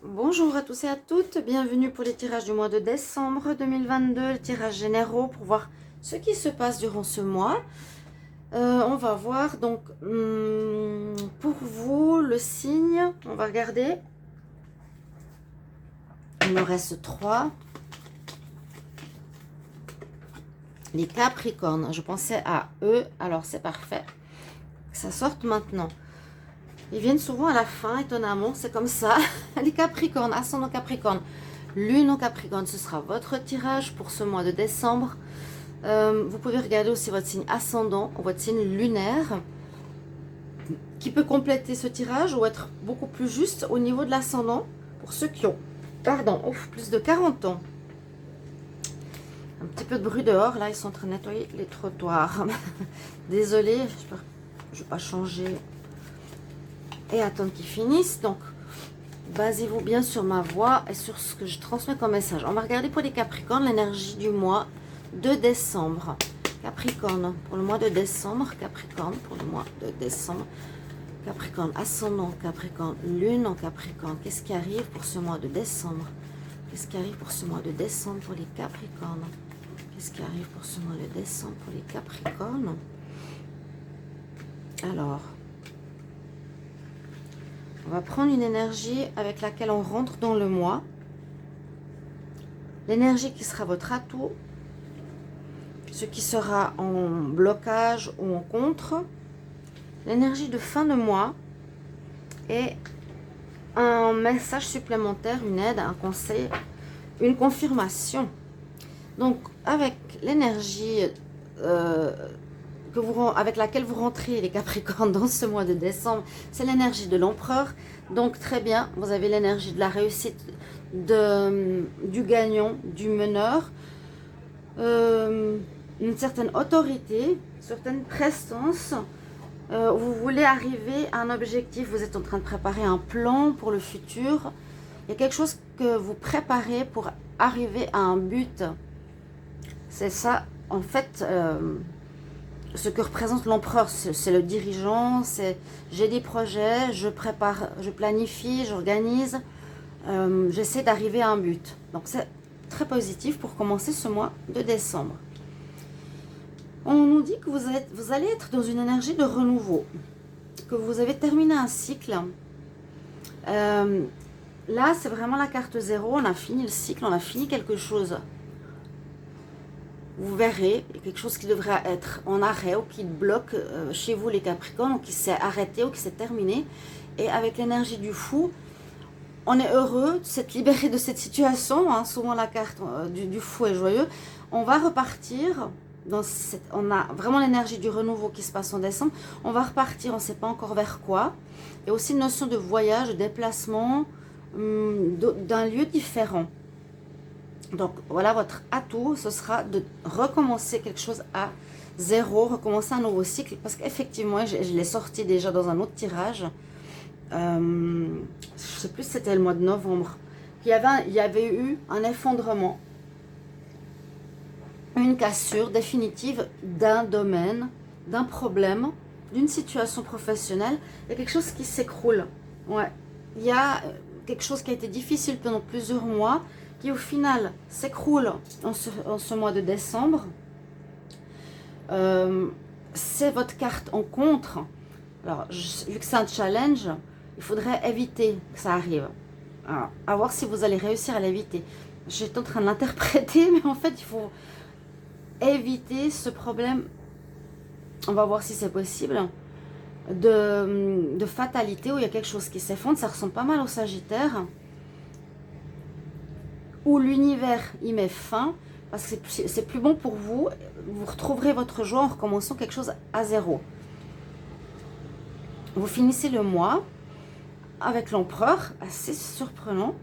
Bonjour à tous et à toutes, bienvenue pour les tirages du mois de décembre 2022, les tirages généraux pour voir ce qui se passe durant ce mois. On va voir donc pour vous le signe, on va regarder. Il me reste 3. Les Capricornes, je pensais à eux, alors c'est parfait que ça sorte maintenant. Ils viennent souvent à la fin, étonnamment, c'est comme ça. Les Capricornes, ascendant Capricorne, Lune en Capricorne, ce sera votre tirage pour ce mois de décembre. Vous pouvez regarder aussi votre signe ascendant, votre signe lunaire, qui peut compléter ce tirage ou être beaucoup plus juste au niveau de l'ascendant pour ceux qui ont, plus de 40 ans. Un petit peu de bruit dehors, là ils sont en train de nettoyer les trottoirs. Désolée, je ne vais pas changer et attendre qu'ils finissent. Donc, basez-vous bien sur ma voix et sur ce que je transmets comme message. On va regarder pour les Capricornes l'énergie du mois de décembre. Capricorne pour le mois de décembre. Capricorne pour le mois de décembre. Capricorne ascendant Capricorne, Lune en Capricorne. Qu'est-ce qui arrive pour ce mois de décembre? Qu'est-ce qui arrive pour ce mois de décembre pour les Capricornes? Qu'est-ce qui arrive pour ce mois de décembre pour les Capricornes? Alors, on va prendre une énergie avec laquelle on rentre dans le mois. L'énergie qui sera votre atout. Ce qui sera en blocage ou en contre. L'énergie de fin de mois. Et un message supplémentaire, une aide, un conseil, une confirmation. Donc, avec l'énergie avec laquelle vous rentrez les Capricornes dans ce mois de décembre, c'est l'énergie de l'empereur. Donc très bien, vous avez l'énergie de la réussite, du gagnant, du meneur, une certaine autorité, une certaine prestance. Vous voulez arriver à un objectif, vous êtes en train de préparer un plan pour le futur. Il y a quelque chose que vous préparez pour arriver à un but. C'est ça, en fait, ce que représente l'empereur, c'est le dirigeant, c'est j'ai des projets, je prépare, je planifie, j'organise, j'essaie d'arriver à un but. Donc c'est très positif pour commencer ce mois de décembre. On nous dit que vous allez être dans une énergie de renouveau, que vous avez terminé un cycle. Là, c'est vraiment la carte 0, on a fini le cycle, on a fini quelque chose. Vous verrez quelque chose qui devrait être en arrêt ou qui bloque chez vous les Capricornes, ou qui s'est arrêté ou qui s'est terminé. Et avec l'énergie du fou, on est heureux de s'être libéré de cette situation. Hein, souvent la carte du fou est joyeux. On va repartir. On a vraiment l'énergie du renouveau qui se passe en décembre. On va repartir, on ne sait pas encore vers quoi. Il y a aussi une notion de voyage, de déplacement d'un lieu différent. Donc voilà, votre atout, ce sera de recommencer quelque chose à zéro, recommencer un nouveau cycle. Parce qu'effectivement, je l'ai sorti déjà dans un autre tirage. Je ne sais plus si c'était le mois de novembre. Il y avait eu un effondrement, une cassure définitive d'un domaine, d'un problème, d'une situation professionnelle. Il y a quelque chose qui s'écroule. Ouais. Il y a quelque chose qui a été difficile pendant plusieurs mois, qui au final s'écroule en ce mois de décembre. C'est votre carte en contre. Alors, vu que c'est un challenge, il faudrait éviter que ça arrive. Alors, à voir si vous allez réussir à l'éviter. J'étais en train de l'interpréter, mais en fait, il faut éviter ce problème. On va voir si c'est possible. De fatalité, où il y a quelque chose qui s'effondre. Ça ressemble pas mal au Sagittaire. Où l'univers y met fin, parce que c'est plus bon pour vous. Vous retrouverez votre joie en recommençant quelque chose à zéro. Vous finissez le mois avec l'empereur, assez surprenant.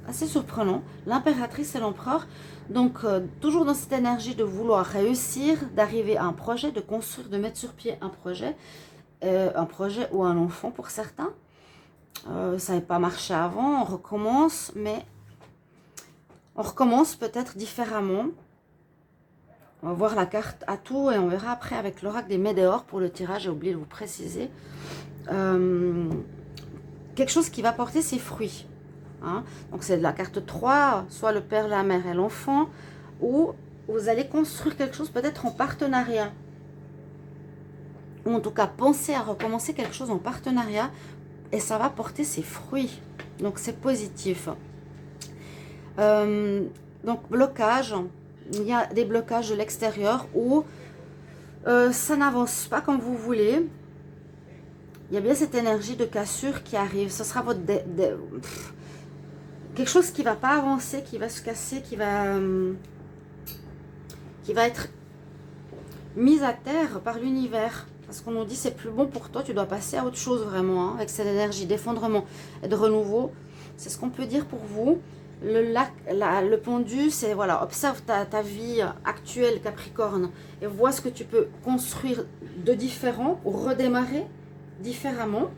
Assez surprenant. L'impératrice et l'empereur. Donc, toujours dans cette énergie de vouloir réussir, d'arriver à un projet, de construire, de mettre sur pied un projet ou un enfant pour certains. Ça n'avait pas marché avant, on recommence, mais on recommence peut-être différemment. On va voir la carte atout et on verra après avec l'oracle des Médéors pour le tirage. J'ai oublié de vous préciser. Quelque chose qui va porter ses fruits. Hein. Donc c'est de la carte 3, soit le père, la mère et l'enfant, ou vous allez construire quelque chose peut-être en partenariat. Ou en tout cas, pensez à recommencer quelque chose en partenariat et ça va porter ses fruits. Donc c'est positif. Donc blocage, il y a des blocages de l'extérieur où ça n'avance pas comme vous voulez. Il y a bien cette énergie de cassure qui arrive. Ce sera votre quelque chose qui ne va pas avancer, qui va se casser, qui va être mise à terre par l'univers. Parce qu'on nous dit c'est plus bon pour toi, tu dois passer à autre chose vraiment, hein, avec cette énergie d'effondrement et de renouveau. C'est ce qu'on peut dire pour vous. Le pendu, c'est voilà, observe ta vie actuelle Capricorne et vois ce que tu peux construire de différent ou redémarrer différemment.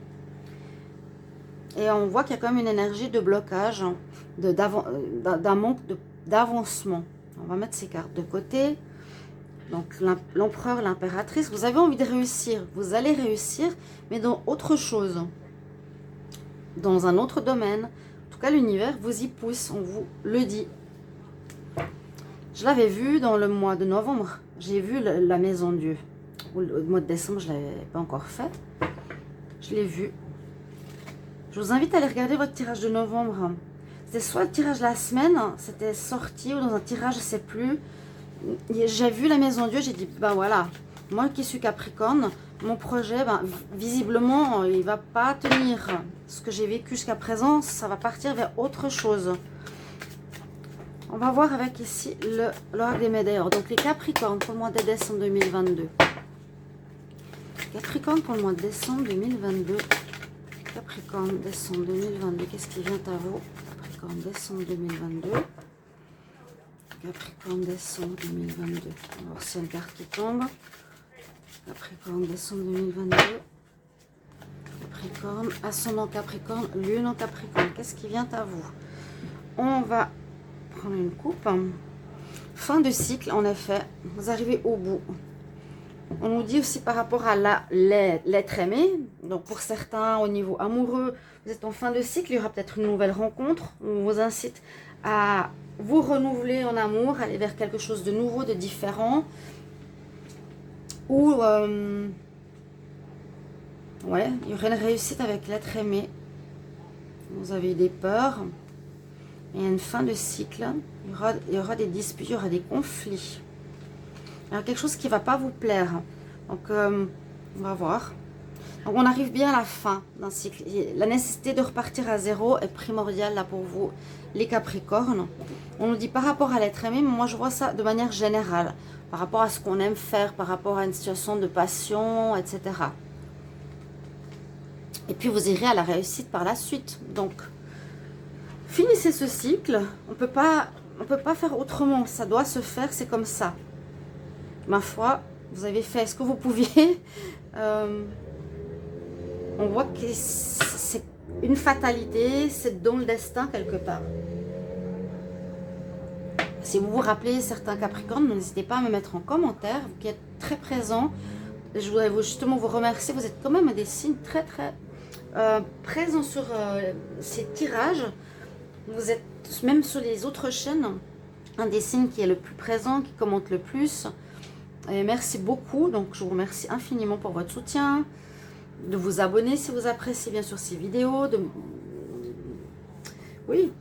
Et on voit qu'il y a quand même une énergie de blocage, d'un manque d'avancement. On va mettre ces cartes de côté. Donc l'empereur, l'impératrice, vous avez envie de réussir, vous allez réussir, mais dans autre chose, dans un autre domaine. En tout cas, l'univers vous y pousse, on vous le dit. Je l'avais vu dans le mois de novembre, j'ai vu la Maison Dieu. Le mois de décembre, je ne l'avais pas encore fait. Je l'ai vu. Je vous invite à aller regarder votre tirage de novembre. C'était soit le tirage de la semaine, c'était sorti, ou dans un tirage, je ne sais plus. J'ai vu la Maison Dieu, j'ai dit, ben voilà, moi qui suis Capricorne, mon projet, ben, visiblement, il ne va pas tenir. Ce que j'ai vécu jusqu'à présent, ça va partir vers autre chose. On va voir avec ici l'oracle des Médéors. Donc les Capricornes pour le mois de décembre 2022. Capricorne pour le mois de décembre 2022. Capricorne, décembre 2022. Qu'est-ce qui vient à vous? Capricorne, décembre 2022. Capricorne, décembre 2022. On va voir s'il y a une carte qui tombe. Capricorne, décembre 2022. Capricorne, ascendant Capricorne, lune en Capricorne. Qu'est-ce qui vient à vous? On va prendre une coupe. Fin de cycle, en effet. Vous arrivez au bout. On nous dit aussi par rapport à l'être aimé. Donc pour certains, au niveau amoureux, vous êtes en fin de cycle. Il y aura peut-être une nouvelle rencontre. On vous incite à vous renouveler en amour, aller vers quelque chose de nouveau, de différent. Ou ouais, il y aurait une réussite avec l'être aimé. Vous avez eu des peurs. Il y a une fin de cycle. Il y aura des disputes, il y aura des conflits. Il y a quelque chose qui ne va pas vous plaire. Donc, on va voir. Donc, on arrive bien à la fin d'un cycle. La nécessité de repartir à zéro est primordiale là pour vous, les Capricornes. On nous dit par rapport à l'être aimé, mais moi je vois ça de manière générale. Par rapport à ce qu'on aime faire, par rapport à une situation de passion, etc. Et puis vous irez à la réussite par la suite. Donc, finissez ce cycle. On peut pas faire autrement. Ça doit se faire, c'est comme ça. Ma foi, vous avez fait ce que vous pouviez. On voit que c'est une fatalité, c'est dans le destin quelque part. Si vous vous rappelez certains Capricornes, n'hésitez pas à me mettre en commentaire, vous qui êtes très présents. Je voudrais justement vous remercier, vous êtes quand même des signes très présents sur ces tirages. Vous êtes même sur les autres chaînes, un des signes qui est le plus présent, qui commente le plus. Et merci beaucoup, donc je vous remercie infiniment pour votre soutien, de vous abonner si vous appréciez bien sûr ces vidéos. Oui,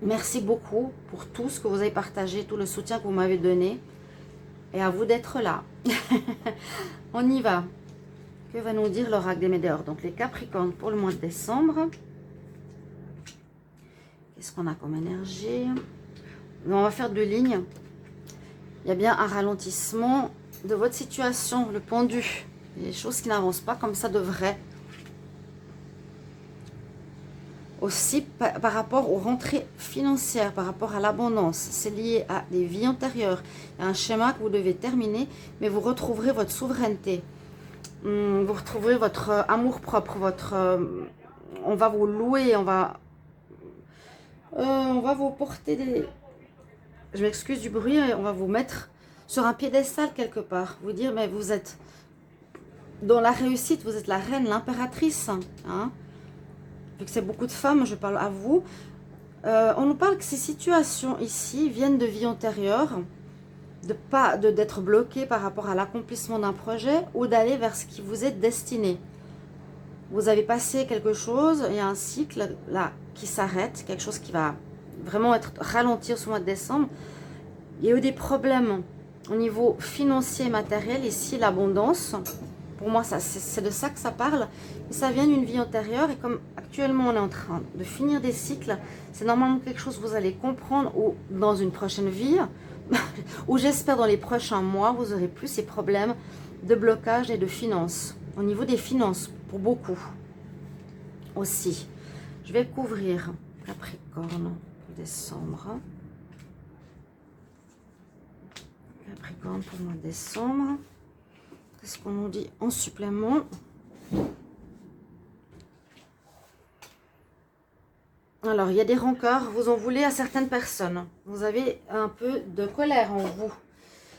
merci beaucoup pour tout ce que vous avez partagé, tout le soutien que vous m'avez donné. Et à vous d'être là. On y va. Que va nous dire l'oracle des Médéors? Donc les Capricornes pour le mois de décembre. Qu'est-ce qu'on a comme énergie? On va faire 2 lignes. Il y a bien un ralentissement de votre situation, le pendu. Il y a des choses qui n'avancent pas comme ça devraient. Aussi par rapport aux rentrées financières, par rapport à l'abondance. C'est lié à des vies antérieures. Il y a un schéma que vous devez terminer, mais vous retrouverez votre souveraineté. Vous retrouverez votre amour-propre, on va vous louer, on va vous porter des... Je m'excuse du bruit, on va vous mettre sur un piédestal quelque part. Vous dire, mais vous êtes dans la réussite, vous êtes la reine, l'impératrice. Hein. vu que c'est beaucoup de femmes, je parle à vous. On nous parle que ces situations ici viennent de vie antérieure, d'être bloqué par rapport à l'accomplissement d'un projet ou d'aller vers ce qui vous est destiné. Vous avez passé quelque chose, il y a un cycle là qui s'arrête, quelque chose qui va vraiment être ralentir ce mois de décembre. Il y a eu des problèmes au niveau financier et matériel, ici l'abondance. Pour moi, c'est de ça que ça parle. Et ça vient d'une vie antérieure. Et comme actuellement, on est en train de finir des cycles, c'est normalement quelque chose que vous allez comprendre ou dans une prochaine vie, ou j'espère dans les prochains mois, vous aurez plus ces problèmes de blocage et de finances. Au niveau des finances, pour beaucoup aussi. Je vais couvrir Capricorne pour décembre. Capricorne pour le mois de décembre. Qu'est-ce qu'on nous dit en supplément? Alors, il y a des rancœurs, vous en voulez à certaines personnes. Vous avez un peu de colère en vous.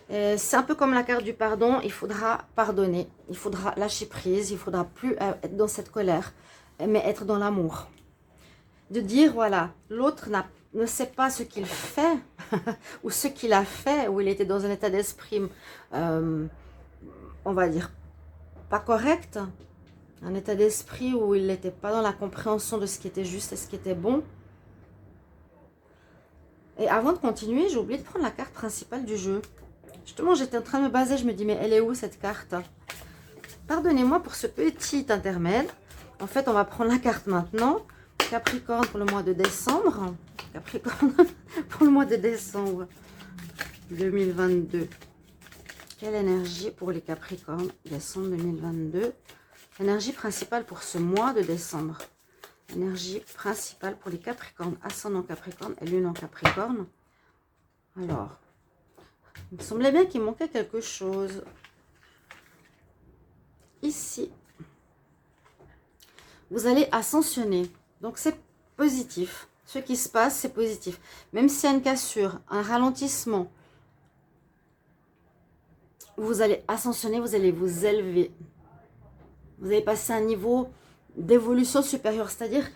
C'est un peu comme la carte du pardon, il faudra pardonner, il faudra lâcher prise, il faudra plus être dans cette colère, mais être dans l'amour. De dire, voilà, l'autre ne sait pas ce qu'il fait, ou ce qu'il a fait, ou il était dans un état d'esprit, on va dire, pas correct, un état d'esprit où il n'était pas dans la compréhension de ce qui était juste et ce qui était bon. Et avant de continuer, j'ai oublié de prendre la carte principale du jeu. Justement, j'étais en train de me baser, je me dis, mais elle est où cette carte? Pardonnez-moi pour ce petit intermède. En fait, on va prendre la carte maintenant. Capricorne pour le mois de décembre. Capricorne pour le mois de décembre 2022. Quelle énergie pour les Capricornes, décembre 2022? L'énergie principale pour ce mois de décembre. Énergie principale pour les Capricornes, ascendant Capricorne et lune en Capricorne. Alors, il me semblait bien qu'il manquait quelque chose. Ici, vous allez ascensionner. Donc, c'est positif. Ce qui se passe, c'est positif. Même s'il y a une cassure, un ralentissement, vous allez ascensionner, vous allez vous élever. Vous allez passer à un niveau d'évolution supérieure, c'est-à-dire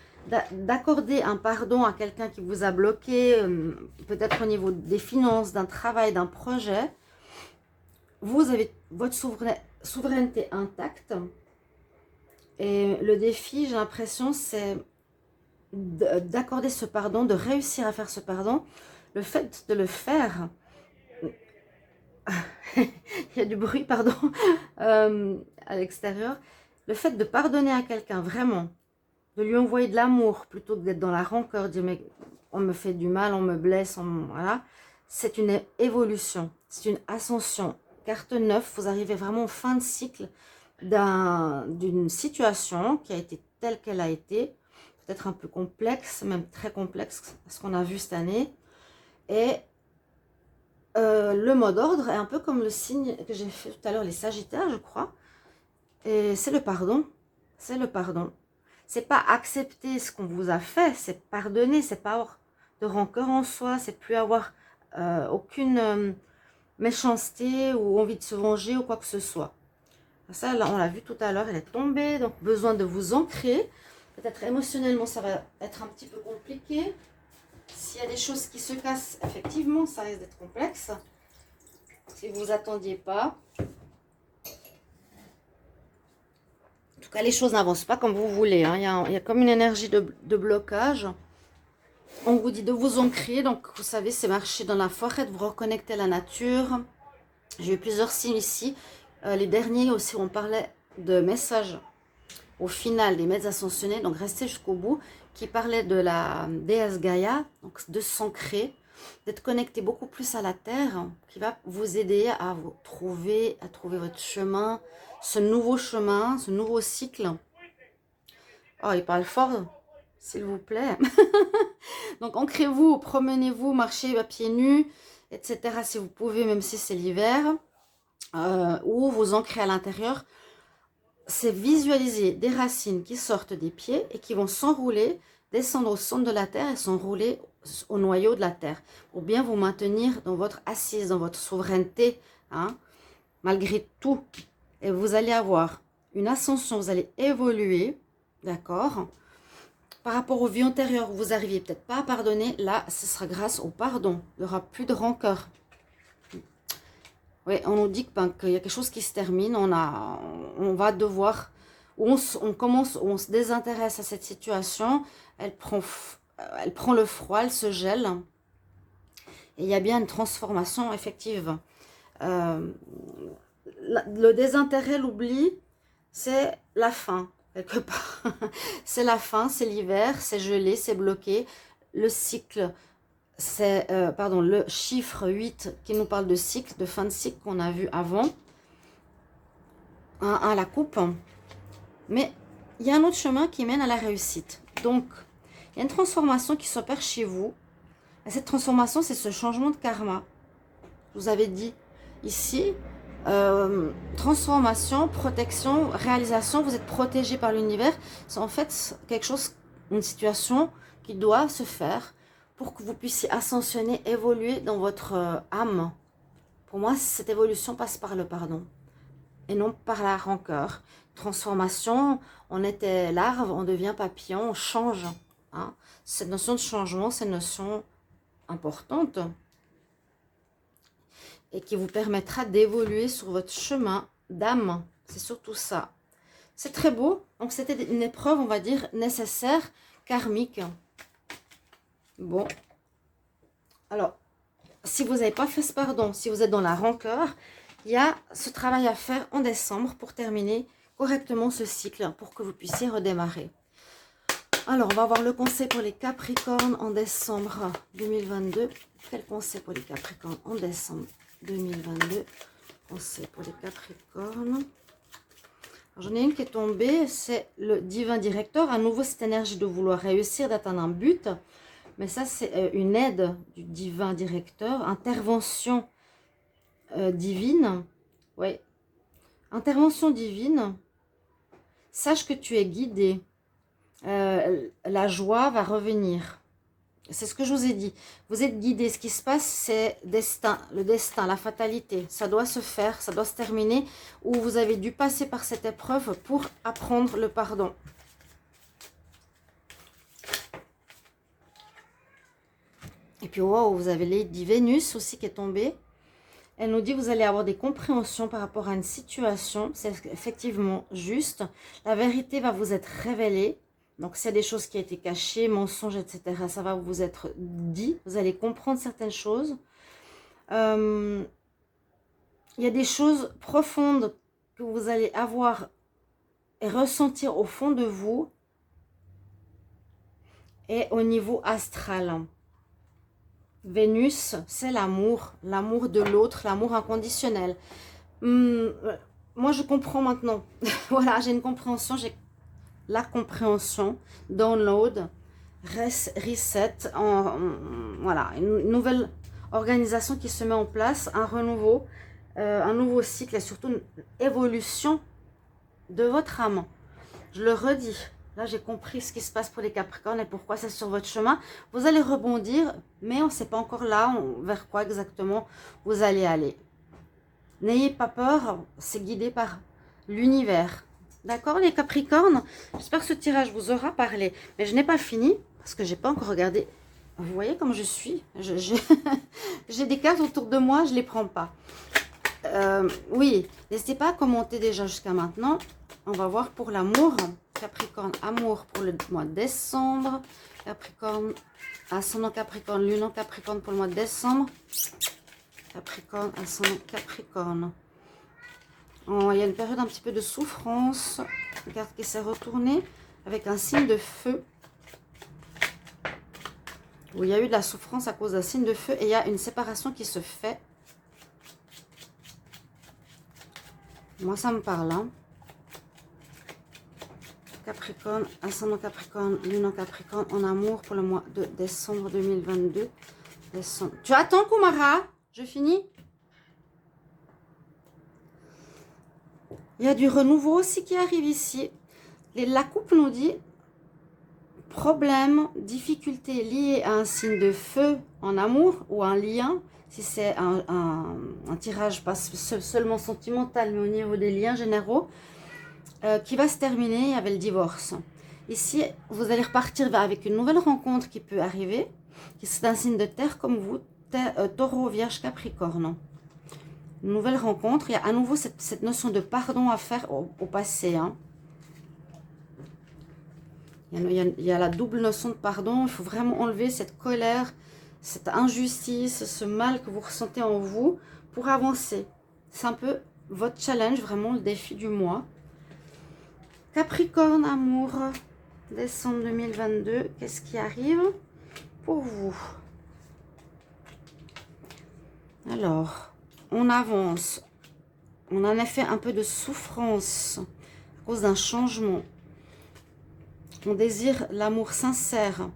d'accorder un pardon à quelqu'un qui vous a bloqué, peut-être au niveau des finances, d'un travail, d'un projet. Vous avez votre souveraineté intacte. Et le défi, j'ai l'impression, c'est d'accorder ce pardon, de réussir à faire ce pardon. Le fait de le faire, il y a du bruit, pardon, à l'extérieur. Le fait de pardonner à quelqu'un, vraiment, de lui envoyer de l'amour, plutôt que d'être dans la rancœur, dire mais on me fait du mal, on me blesse, voilà, c'est une évolution, c'est une ascension. Carte 9, vous arrivez vraiment en fin de cycle d'une situation qui a été telle qu'elle a été, peut-être un peu complexe, même très complexe, ce qu'on a vu cette année. Et le mot d'ordre est un peu comme le signe que j'ai fait tout à l'heure, les Sagittaires, je crois. Et c'est le pardon. C'est le pardon. C'est pas accepter ce qu'on vous a fait, c'est pardonner, c'est pas avoir de rancœur en soi, c'est plus avoir aucune méchanceté ou envie de se venger ou quoi que ce soit. Ça, là, on l'a vu tout à l'heure, elle est tombée, donc besoin de vous ancrer. Peut-être émotionnellement, ça va être un petit peu compliqué. S'il y a des choses qui se cassent, effectivement, ça risque d'être complexe. Si vous vous attendiez pas. En tout cas, les choses n'avancent pas comme vous voulez. Hein. Il y a comme une énergie de blocage. On vous dit de vous ancrer. Donc, vous savez, c'est marcher dans la forêt, de vous reconnecter à la nature. J'ai eu plusieurs signes ici. Les derniers aussi, on parlait de messages au final des maîtres ascensionnés. Donc, restez jusqu'au bout. Qui parlait de la déesse Gaïa. Donc, de s'ancrer. D'être connecté beaucoup plus à la terre. Qui va vous aider à vous trouver, votre chemin. Ce nouveau chemin, ce nouveau cycle. Oh, il parle fort, s'il vous plaît. Donc, ancrez-vous, promenez-vous, marchez à pieds nus, etc. Si vous pouvez, même si c'est l'hiver. Ou vous ancrez à l'intérieur. C'est visualiser des racines qui sortent des pieds et qui vont s'enrouler, descendre au centre de la terre et s'enrouler au noyau de la terre. Pour bien vous maintenir dans votre assise, dans votre souveraineté, hein, malgré tout. Et vous allez avoir une ascension, vous allez évoluer, d'accord? par rapport aux vies antérieures où vous n'arriviez peut-être pas à pardonner, là, ce sera grâce au pardon. Il n'y aura plus de rancœur. Oui, on nous dit qu'il y a quelque chose qui se termine, on va devoir, on se désintéresse à cette situation, elle prend le froid, elle se gèle, et il y a bien une transformation effective. Le désintérêt, l'oubli, c'est la fin, quelque part. C'est la fin, c'est l'hiver, c'est gelé, c'est bloqué. Le cycle, c'est le chiffre 8 qui nous parle de cycle, de fin de cycle qu'on a vu avant, à la coupe. Mais il y a un autre chemin qui mène à la réussite. Donc, il y a une transformation qui s'opère chez vous. Et cette transformation, c'est ce changement de karma. Je vous avais dit ici, transformation, protection, réalisation, vous êtes protégé par l'univers. C'est en fait quelque chose, une situation qui doit se faire pour que vous puissiez ascensionner, évoluer dans votre âme. Pour moi, cette évolution passe par le pardon et non par la rancœur. Transformation, on était larve, on devient papillon, on change. Hein. Cette notion de changement, c'est une notion importante et qui vous permettra d'évoluer sur votre chemin d'âme. C'est surtout ça. C'est très beau. Donc, c'était une épreuve, on va dire, nécessaire, karmique. Bon. Alors, si vous n'avez pas fait ce pardon, si vous êtes dans la rancœur, il y a ce travail à faire en décembre pour terminer correctement ce cycle, pour que vous puissiez redémarrer. Alors, on va voir le conseil pour les Capricornes en décembre 2022. Quel conseil pour les Capricornes en décembre 2022? Conseil pour les Capricornes. J'en ai une qui est tombée, c'est le divin directeur. À nouveau, cette énergie de vouloir réussir, d'atteindre un but. Mais ça, c'est une aide du divin directeur. Intervention divine. Oui. Intervention divine. Sache que tu es guidé. La joie va revenir. C'est ce que je vous ai dit. Vous êtes guidé. Ce qui se passe, c'est le destin, la fatalité. Ça doit se faire, ça doit se terminer. Ou vous avez dû passer par cette épreuve pour apprendre le pardon. Et puis, wow, vous avez Lady Vénus aussi qui est tombée. Elle nous dit, vous allez avoir des compréhensions par rapport à une situation. C'est effectivement juste. La vérité va vous être révélée. Donc, s'il y a des choses qui ont été cachées, mensonges, etc., ça va vous être dit. Vous allez comprendre certaines choses. Il y a des choses profondes que vous allez avoir et ressentir au fond de vous et au niveau astral. Vénus, c'est l'amour de l'autre, l'amour inconditionnel. Moi, je comprends maintenant. Voilà, j'ai une compréhension, j'ai la compréhension, download, reset, voilà, une nouvelle organisation qui se met en place, un renouveau, un nouveau cycle et surtout une évolution de votre âme. Je le redis, là j'ai compris ce qui se passe pour les Capricornes et pourquoi c'est sur votre chemin. Vous allez rebondir, mais on ne sait pas encore là vers quoi exactement vous allez aller. N'ayez pas peur, c'est guidé par l'univers. D'accord les Capricornes? J'espère que ce tirage vous aura parlé. Mais je n'ai pas fini parce que je n'ai pas encore regardé. Vous voyez comme je suis. J'ai des cartes autour de moi, je ne les prends pas. Oui, n'hésitez pas à commenter déjà jusqu'à maintenant. On va voir pour l'amour. Capricorne, amour pour le mois de décembre. Capricorne, ascendant Capricorne, lune en Capricorne pour le mois de décembre. Capricorne, ascendant Capricorne. Oh, il y a une période un petit peu de souffrance. Une carte qui s'est retournée avec un signe de feu. Où il y a eu de la souffrance à cause d'un signe de feu. Et il y a une séparation qui se fait. Moi, ça me parle. Hein. Capricorne, ascendant Capricorne, lune en Capricorne, en amour pour le mois de décembre 2022. Décembre. Tu attends, Kumara? Je finis. Il y a du renouveau aussi qui arrive ici. La coupe nous dit problème, difficulté liée à un signe de feu en amour ou un lien. Si c'est un tirage pas seulement sentimental, mais au niveau des liens généraux, qui va se terminer avec le divorce. Ici, vous allez repartir avec une nouvelle rencontre qui peut arriver, qui c'est un signe de terre comme vous, taureau, vierge, capricorne. Une nouvelle rencontre, il y a à nouveau cette notion de pardon à faire au passé. Hein. Il y a la double notion de pardon, il faut vraiment enlever cette colère, cette injustice, ce mal que vous ressentez en vous pour avancer. C'est un peu votre challenge, vraiment le défi du mois. Capricorne, amour, décembre 2022, qu'est-ce qui arrive pour vous? Alors, on avance. On en a fait un peu de souffrance à cause d'un changement. On désire l'amour sincère.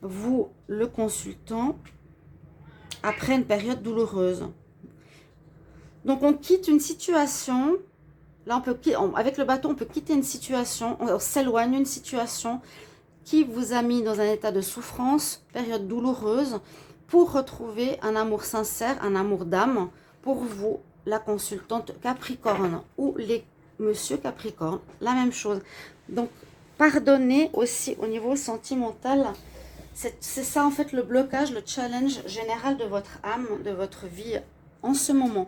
Vous, le consultant, après une période douloureuse. Donc, on quitte une situation. Là, avec le bateau, on peut quitter une situation. On s'éloigne d'une situation qui vous a mis dans un état de souffrance, période douloureuse, pour retrouver un amour sincère, un amour d'âme pour vous, la consultante Capricorne ou les monsieur Capricorne, la même chose. Donc, pardonnez aussi au niveau sentimental. C'est ça en fait le blocage, le challenge général de votre âme, de votre vie en ce moment.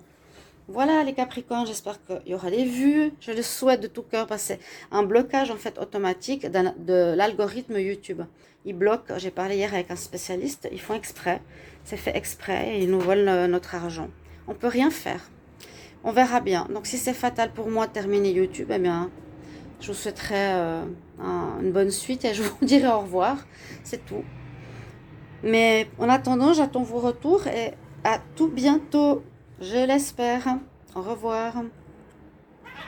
Voilà les Capricornes, j'espère qu'il y aura des vues. Je le souhaite de tout cœur parce que c'est un blocage en fait automatique de l'algorithme YouTube. Ils bloquent, j'ai parlé hier avec un spécialiste, ils font exprès, c'est fait exprès et ils nous volent notre argent. On peut rien faire. On verra bien. Donc si c'est fatal pour moi de terminer YouTube, eh bien je vous souhaiterais une bonne suite et je vous dirai au revoir. C'est tout. Mais en attendant, j'attends vos retours et à tout bientôt. Je l'espère. Au revoir.